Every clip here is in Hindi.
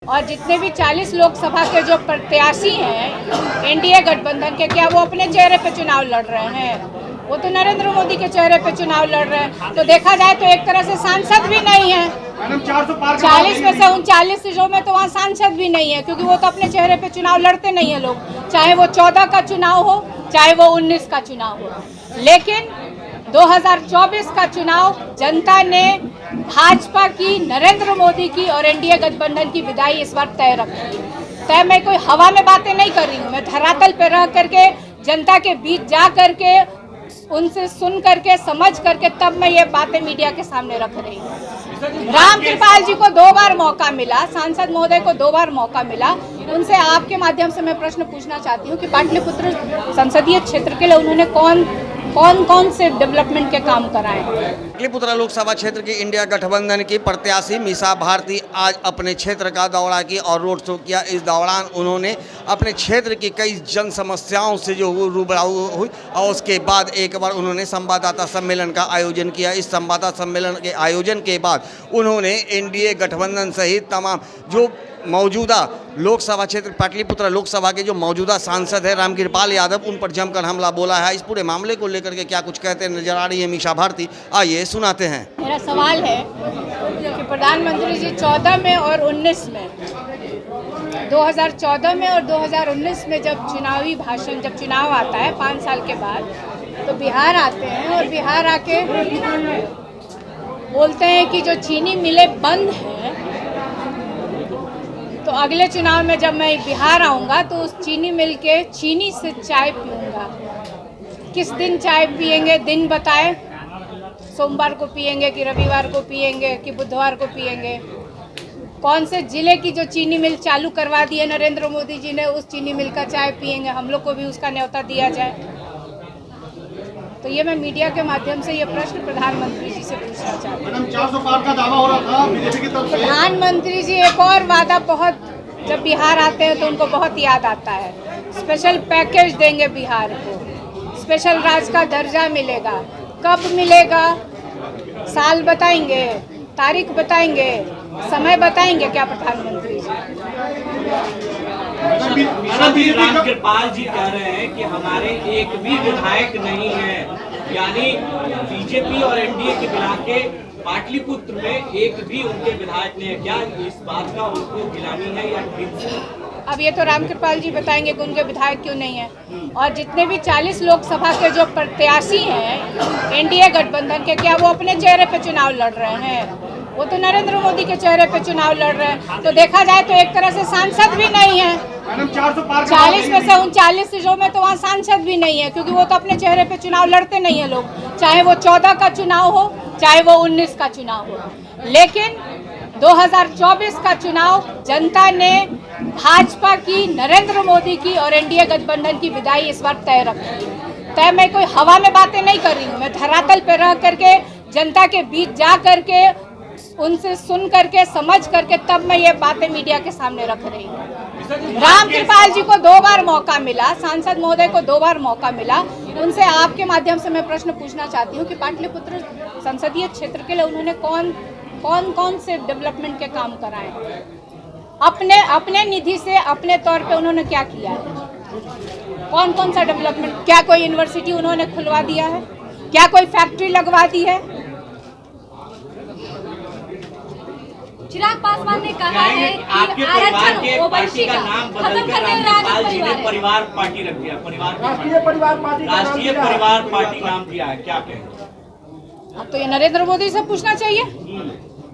और जितने भी 40 लोकसभा के जो प्रत्याशी हैं एनडीए गठबंधन के, क्या वो अपने चेहरे पे चुनाव लड़ रहे हैं? वो तो नरेंद्र मोदी के चेहरे पे चुनाव लड़ रहे हैं। तो देखा जाए तो एक तरह से सांसद भी नहीं है। 40 में से 39 सीटों में तो वहाँ सांसद भी नहीं है, क्योंकि वो तो अपने चेहरे पे चुनाव लड़ते नहीं है लोग, चाहे वो 14 का चुनाव हो चाहे वो 19 का चुनाव हो। लेकिन 2024 का चुनाव जनता ने भाजपा की, नरेंद्र मोदी की और एनडीए गठबंधन की विदाई इस बार तय रखी। तय मैं कोई हवा में बातें नहीं कर रही हूँ, मैं धरातल पे रह करके जनता के बीच जा करके उनसे सुन करके समझ करके तब मैं ये बातें मीडिया के सामने रख रही हूँ। रामकृपाल जी को 2 बार मौका मिला, सांसद महोदय को 2 बार मौका मिला। उनसे आपके माध्यम से मैं प्रश्न पूछना चाहती हूँ कि पाटलिपुत्र संसदीय क्षेत्र के लिए उन्होंने कौन से डेवलपमेंट के काम कराए? पाटलिपुत्र लोकसभा क्षेत्र की इंडिया गठबंधन की प्रत्याशी मीसा भारती आज अपने क्षेत्र का दौरा की और रोड शो किया। इस दौरान उन्होंने अपने क्षेत्र की कई जन समस्याओं से जो रूबरू हुई और उसके बाद एक बार उन्होंने संवाददाता सम्मेलन का आयोजन किया। इस संवाददाता सम्मेलन के आयोजन के बाद उन्होंने एनडीए गठबंधन सहित तमाम जो मौजूदा लोकसभा क्षेत्र पाटलिपुत्र लोकसभा के जो मौजूदा सांसद है रामकृपाल यादव, उन पर जमकर हमला बोला है। इस पूरे मामले को लेकर के क्या कुछ कहते नजर आ रही है मीसा भारती, आइए सुनाते हैं। मेरा सवाल है कि प्रधानमंत्री जी 14 में और 19 में, 2014 में और 2019 में जब चुनाव आता है 5 साल के बाद, तो बिहार आते हैं और बिहार आके बोलते हैं कि जो चीनी मिलें बंद हैं, तो अगले चुनाव में जब मैं बिहार आऊँगा तो उस चीनी मिल के चीनी से चाय पीऊँगा। किस दिन चाय पिएंगे, दिन बताएं। सोमवार को पिएंगे कि रविवार को पिएंगे कि बुधवार को पिएंगे? कौन से जिले की जो चीनी मिल चालू करवा दी है नरेंद्र मोदी जी ने, उस चीनी मिल का चाय पिएंगे? हम लोग को भी उसका न्योता दिया जाए। तो ये मैं मीडिया के माध्यम से ये प्रश्न प्रधानमंत्री जी से पूछना चाहती हूँ। 400 पार का दावा हो रहा था बीजेपी की तरफ से। प्रधानमंत्री जी एक और वादा, बहुत जब बिहार आते हैं तो उनको बहुत याद आता है। स्पेशल पैकेज देंगे बिहार को, स्पेशल राज्य का दर्जा मिलेगा। कब मिलेगा? साल बताएंगे, तारीख बताएंगे, समय बताएंगे क्या प्रधानमंत्री जी? रामकृपाल जी कह रहे हैं कि हमारे एक भी विधायक नहीं है, यानी बीजेपी और एनडीए के मिला के पाटलिपुत्र में एक भी उनके विधायक नहीं है। क्या इस बात का उनको गिलानी है या ठीक? अब ये तो रामकृपाल जी बताएंगे कि उनके विधायक क्यों नहीं है। और जितने भी 40 लोकसभा के जो प्रत्याशी हैं एनडीए गठबंधन के, क्या वो अपने चेहरे पे चुनाव लड़ रहे हैं? वो तो नरेंद्र मोदी के चेहरे पे चुनाव लड़ रहे हैं। तो देखा जाए तो एक तरह से सांसद भी नहीं है। 40 में से 39 सीटों में तो वहाँ सांसद भी नहीं है, क्योंकि वो तो अपने चेहरे पे चुनाव लड़ते नहीं है लोग, चाहे वो 14 का चुनाव हो चाहे वो 19 का चुनाव हो। लेकिन 2024 का चुनाव जनता ने भाजपा की, नरेंद्र मोदी की और एनडीए गठबंधन की विदाई इस बार तय रखी। तय मैं कोई हवा में बातें नहीं कर रही हूँ, मैं धरातल पे रह करके जनता के बीच जा करके उनसे सुन करके समझ करके तब मैं ये बातें मीडिया के सामने रख रही हूँ। रामकृपाल जी को 2 बार मौका मिला, सांसद महोदय को 2 बार मौका मिला। उनसे आपके माध्यम से मैं प्रश्न पूछना चाहती हूँ कि पाटलिपुत्र संसदीय क्षेत्र के लिए उन्होंने कौन से डेवलपमेंट के काम कराए? अपने निधि से, अपने तौर पे उन्होंने क्या किया है? कौन सा डेवलपमेंट? क्या कोई यूनिवर्सिटी उन्होंने खुलवा दिया है? क्या कोई फैक्ट्री लगवा दी है? चिराग पासवान ने कहा है कि आरक्षण ओबीसी का खत्म करने में परिवार पार्टी रख दिया, राष्ट्रीय परिवार पार्टी नाम दिया है, क्या कहें? अब तो ये नरेंद्र मोदी से पूछना चाहिए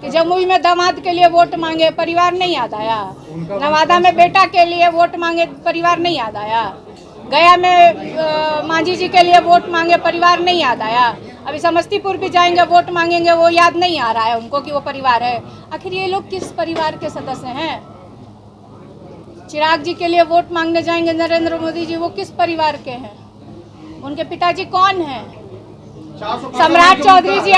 कि जमुई में दामाद के लिए वोट मांगे, परिवार नहीं याद आया? नवादा में बेटा के लिए वोट मांगे, परिवार नहीं याद आया? गया में मांझी जी के लिए वोट मांगे, परिवार नहीं याद आया? अभी समस्तीपुर भी जाएंगे, वोट मांगेंगे, वो याद नहीं आ रहा है उनको कि वो परिवार है। आखिर ये लोग किस परिवार के सदस्य हैं? चिराग जी के लिए वोट मांगने जाएंगे नरेंद्र मोदी जी, वो किस परिवार के हैं? उनके पिताजी कौन हैं? सम्राट चौधरी जी,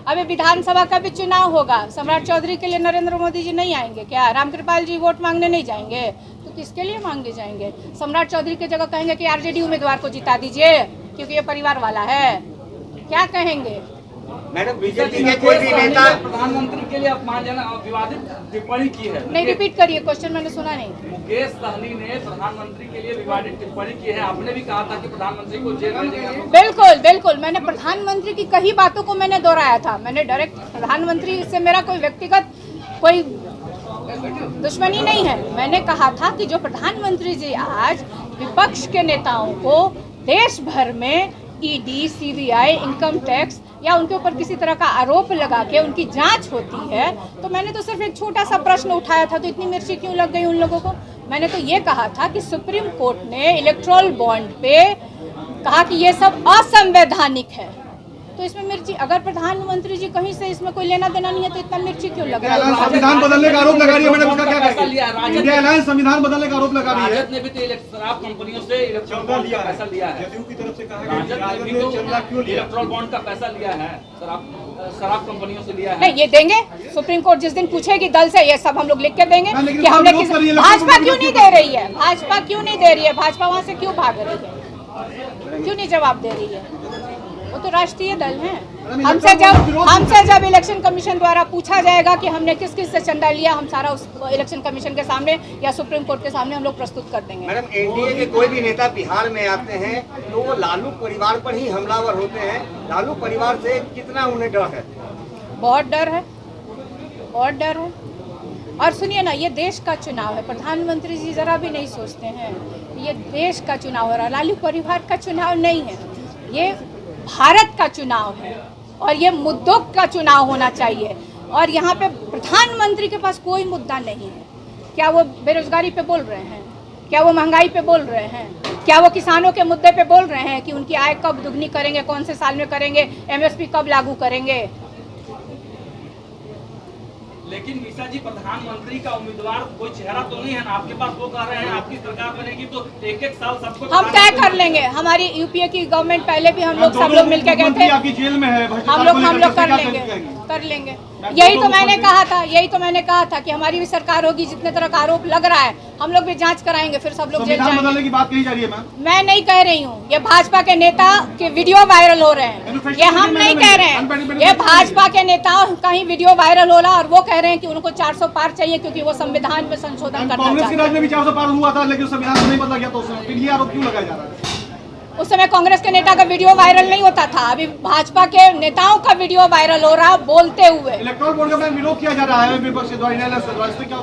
अभी विधानसभा का भी चुनाव होगा, सम्राट चौधरी के लिए नरेंद्र मोदी जी नहीं आएंगे क्या? रामकृपाल जी वोट मांगने नहीं जाएंगे तो किसके लिए मांगे जाएंगे? सम्राट चौधरी की जगह कहेंगे कि आरजेडी उम्मीदवार को जिता दीजिए क्योंकि ये परिवार वाला है, क्या कहेंगे? मैडम बीजेपी के कोई भी नेता प्रधानमंत्री के लिए अपमानजनक विवादित टिप्पणी की है। नहीं, रिपीट करिए क्वेश्चन, मैंने सुना नहीं। मुकेश सहनी ने प्रधानमंत्री के लिए विवादित टिप्पणी की है। आपने भी कहा था कि प्रधानमंत्री को जेल भेजेंगे। बिल्कुल बिल्कुल, मैंने प्रधानमंत्री की कई बातों को मैंने दोहराया था। मैंने डायरेक्ट प्रधानमंत्री से मेरा कोई व्यक्तिगत कोई दुश्मनी नहीं है। मैंने कहा था कि जो प्रधानमंत्री जी आज विपक्ष के नेताओं को देश भर में ईडी, सीबीआई, इनकम टैक्स या उनके ऊपर किसी तरह का आरोप लगा के उनकी जांच होती है, तो मैंने तो सिर्फ एक छोटा सा प्रश्न उठाया था, तो इतनी मिर्ची क्यों लग गई उन लोगों को। मैंने तो ये कहा था कि सुप्रीम कोर्ट ने इलेक्टोरल बॉन्ड पे कहा कि ये सब असंवैधानिक है, तो इसमें मिर्ची, अगर प्रधानमंत्री जी कहीं से इसमें कोई लेना देना नहीं है तो इतना मिर्ची क्यों लग रहा है। संविधान बदलने का आरोप लगा रही है मैडम, उसका क्या पैसा कहेंगे? लिया राजद इंडिया अलायंस संविधान बदलने का आरोप लगा रही है। राजद ने भी तो शराब कंपनियों से इलेक्ट्रॉल बॉन्ड का पैसा लिया है। जदयू की तरफ से कहा राजद ने भी तो इलेक्ट्रॉल बॉन्ड का पैसा लिया है, शराब कंपनियों से लिया है। नहीं, ये देंगे। सुप्रीम कोर्ट जिस दिन पूछेगी दल से, ये सब हम लोग लिख के देंगे कि हमने भाजपा क्यों नहीं दे रही है, भाजपा क्यों नहीं दे रही है, भाजपा वहाँ से क्यों भाग रही है, क्यों नहीं जवाब दे रही है। वो तो राष्ट्रीय दल है। हमसे जब इलेक्शन कमीशन द्वारा पूछा जाएगा कि हमने किस किस से चंदा लिया, हम सारा उस इलेक्शन कमीशन के सामने या सुप्रीम कोर्ट के सामने हम लोग प्रस्तुत कर देंगे। मैडम एनडीए के कोई भी नेता बिहार में आते हैं तो वो लालू परिवार पर ही हमलावर होते हैं। लालू परिवार से कितना उन्हें डर है? बहुत डर है, बहुत डर है। और सुनिए ना, ये देश का चुनाव है, प्रधानमंत्री जी जरा भी नहीं सोचते हैं ये देश का चुनाव है, लालू परिवार का चुनाव नहीं है, ये भारत का चुनाव है और ये मुद्दों का चुनाव होना चाहिए। और यहाँ पे प्रधानमंत्री के पास कोई मुद्दा नहीं है। क्या वो बेरोजगारी पे बोल रहे हैं? क्या वो महंगाई पे बोल रहे हैं? क्या वो किसानों के मुद्दे पे बोल रहे हैं कि उनकी आय कब दुगनी करेंगे, कौन से साल में करेंगे, एमएसपी कब लागू करेंगे? लेकिन मीसा जी, प्रधानमंत्री का उम्मीदवार कोई चेहरा तो नहीं है ना आपके पास। वो कह रहे हैं आपकी सरकार बनेगी तो एक एक साल सबको हम तय कर लेंगे। हमारी यूपीए की गवर्नमेंट पहले भी हम लोग सब लोग मिलकर गए थे, आपकी जेल में है, हम लोग कर लेंगे। यही तो मैंने कहा था कि हमारी भी सरकार होगी, जितने तरह का आरोप लग रहा है हम लोग भी जांच कराएंगे, फिर सब लोग जेल जाएंगे। बदलने की बात कही जा रही है मैम। मैं नहीं कह रही हूँ, ये भाजपा के नेता के वीडियो वायरल हो रहे हैं, ये हम नहीं कह रहे हैं, ये भाजपा के नेताओं का ही वीडियो वायरल हो रहा और वो कह रहे हैं कि उनको 400 पार चाहिए क्योंकि वो संविधान में संशोधन करना कांग्रेस के चाहते राज हैं। में भी 400 पार हुआ था लेकिन संविधान में नहीं बदला गया, तो फिर ये आरोप क्यों लगाया जा रहा है? उस समय कांग्रेस के नेता का वीडियो वायरल नहीं होता था, अभी भाजपा के नेताओं का वीडियो वायरल हो रहा बोलते हुए। इलेक्ट्रल बॉन्ड का विरोध किया जा रहा है विपक्ष द्वारा, क्या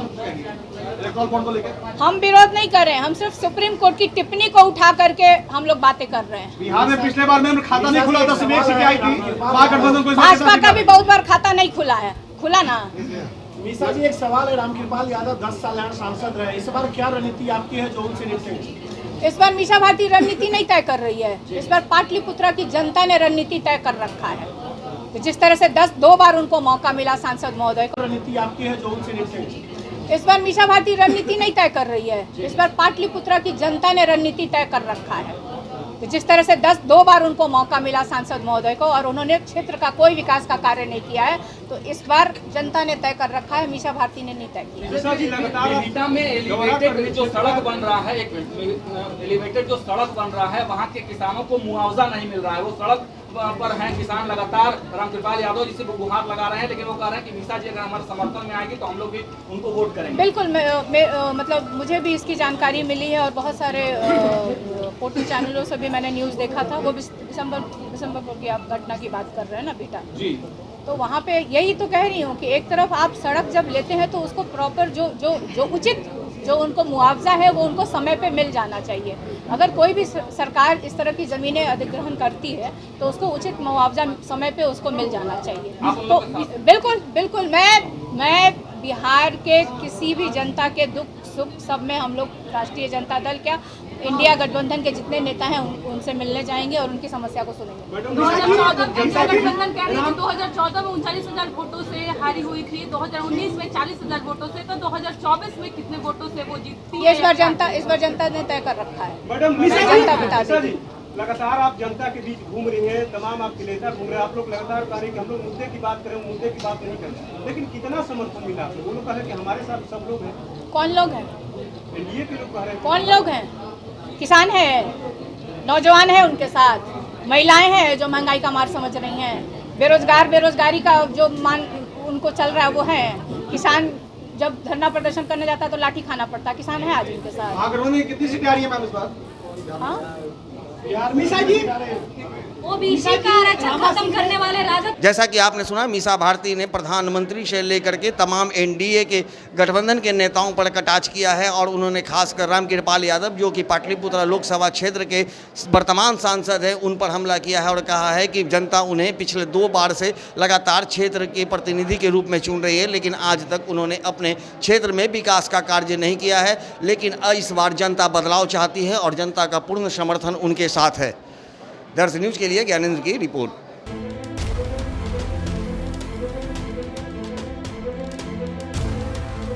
इलेक्ट्रल बॉन्ड को लेकर? हम विरोध नहीं कर रहे हैं, हम सिर्फ सुप्रीम कोर्ट की टिप्पणी को उठा करके हम लोग बातें कर रहे हैं। बिहार में पिछले बार में खाता नहीं खुला था, सिर्फ एक सीटें आई थी, महागठबंधन को भाजपा का भी बहुत बार खाता नहीं खुला है, खुला ना। मीसा जी, एक सवाल है। रामकृपाल यादव 10 साल यहाँ सांसद रहे, इस बार क्या रणनीति आपकी है जो उनसे निपटेगी? इस बार मीसा भारती रणनीति नहीं तय कर रही है, इस बार पाटलिपुत्रा की जनता ने रणनीति तय कर रखा है। तो जिस तरह से 2 बार उनको मौका मिला सांसद महोदय को, रणनीति आपकी है जो उनसे निपटेगी? इस बार मीसा भारती रणनीति नहीं तय कर रही है, इस बार पाटलिपुत्रा की जनता ने रणनीति तय कर रखा है। तो जिस तरह से 2 बार उनको मौका मिला सांसद महोदय को और उन्होंने क्षेत्र का कोई विकास का कार्य नहीं किया है, तो इस बार जनता ने तय कर रखा है, मीसा भारती ने नहीं तय किया। मेहटा में एलिवेटेड जो सड़क बन रहा है, एलिवेटेड जो सड़क बन रहा है, वहाँ के किसानों को मुआवजा नहीं मिल रहा है। वो सड़क पर हैं किसान लगातार, रामकृपाल यादव जिसे वो गुहार लगा रहे हैं, लेकिन वो कह रहे हैं कि मीसा जी अगर हमारे समर्थन में आएगी तो हम लोग भी उनको वोट करेंगे। बिल्कुल, मतलब मुझे भी इसकी जानकारी मिली है और बहुत सारे पोर्टल चैनलों से भी मैंने न्यूज़ देखा था। वो दिसंबर की आप घटना की बात कर रहे हैं ना बेटा जी, तो वहाँ पे यही तो कह रही हूँ कि एक तरफ आप सड़क जब लेते हैं तो उसको प्रॉपर जो उचित जो उनको मुआवजा है वो उनको समय पे मिल जाना चाहिए। अगर कोई भी सरकार इस तरह की ज़मीनें अधिग्रहण करती है तो उसको उचित मुआवजा समय पे उसको मिल जाना चाहिए। तो बिल्कुल मैं बिहार के किसी भी जनता के दुख सुख सब में हम लोग राष्ट्रीय जनता दल क्या इंडिया गठबंधन के जितने नेता हैं उनसे मिलने जाएंगे और उनकी समस्या को सुनेंगे। 2014 गठबंधन कह रही थी 2014 में 39,000 वोटों से हारी हुई थी, 2019 में 40,000 वोटों से, तो 2024 में कितने वोटों से वो जीतती है? इस बार जनता ने तय कर रखा है। मैडम जनता बता देगी। लगातार आप जनता के बीच घूम रही हैं, तमाम आपके नेता घूम रहे हैं, आप लोग लगातार कह रहे हैं कि हम लोग मुद्दे की बात करें, मुद्दे की बात नहीं करें, लेकिन कितना समर्थन मिला आपको? वो लोग कह रहे हैं कि हमारे साथ सब लोग हैं। कौन लोग हैं? एनडीए के लोग कह रहे हैं। कौन लोग हैं? किसान हैं, नौजवान हैं उनके साथ, महिलाएं हैं जो महंगाई का मार समझ रही हैं, बेरोजगारी का जो मान उनको चल रहा है वो है। किसान जब धरना प्रदर्शन करने जाता है तो लाठी खाना पड़ता है। किसान है आज उनके साथ। आगरा में कितनी सीटें आ रही है मैम इस बार? हाँ मीसा जी ओबीसी का आरक्षण खत्म करने वाले राजद। जैसा कि आपने सुना, मीसा भारती ने प्रधानमंत्री से लेकर के तमाम एनडीए के गठबंधन के नेताओं पर कटाक्ष किया है और उन्होंने खासकर रामकृपाल यादव, जो कि पाटलिपुत्र लोकसभा क्षेत्र के वर्तमान सांसद हैं, उन पर हमला किया है और कहा है कि जनता उन्हें पिछले 2 बार से लगातार क्षेत्र के प्रतिनिधि के रूप में चुन रही है, लेकिन आज तक उन्होंने अपने क्षेत्र में विकास का कार्य नहीं किया है। लेकिन इस बार जनता बदलाव चाहती है और जनता का पूर्ण समर्थन उनके साथ है। दर्श न्यूज़ के लिए ज्ञानेंद्र की रिपोर्ट।